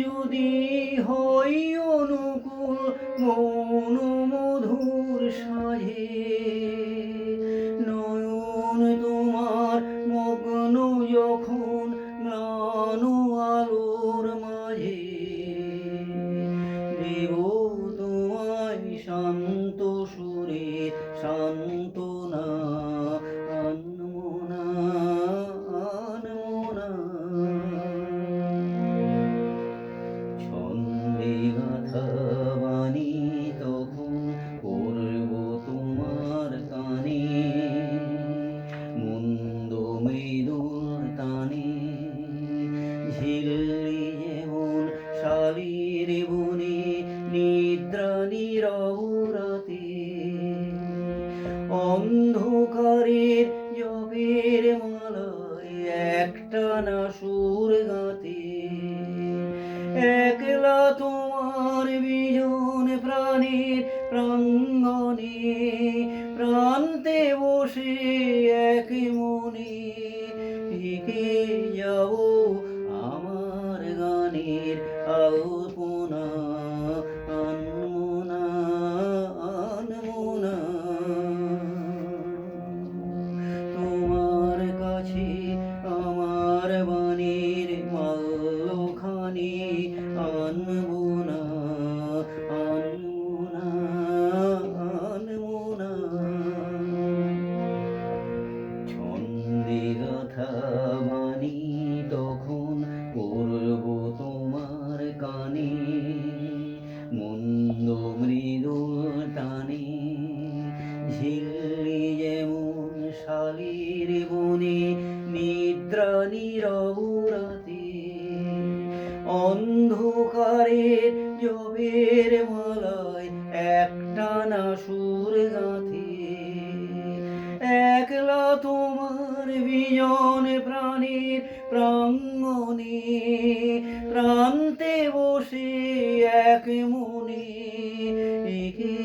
যদি হই অনুকূল মন মধুর সাজে, নয়ন তোমার মগ্ন যখন ম্লান আলোর মাঝে, দেব তোমায় শান্ত সুরে সান্ত্বনা, আনমো না, আনমো না। ছন্দে গাঁথা বাণী তখন করব তোমার কানে, মন্দ মৃদুর টানে ঝিল্লি যেমন শালীর বনে, নিদ্রা নীরব রাতে, অন্ধকারের জপের মালায় একটানা সুর গাতে, একলা তোমার বিজন প্রাণের প্রাঙ্গণে, প্রান্তে বসে এক মনে ঢেকে যাব আমার গানের আলপনা, আনমো না, আনমো না। তোমার কাছে আমার বাণীর মাল্যখানি আনবো না, আনবো না, আনবো না। ছন্দে গাঁথা বাণী তখন করব তোমার কানে, মন্দ মৃদুল টানে ঝিল্লি যেমন শালীর বনে, নিদ্রা নীরব রাতে, অন্ধকারের জবের মালায় একটানা সুর গাঁথে, একলা তোমার বিজন প্রাণের প্রাঙ্গণে, প্রান্তে বসে এক মনে একে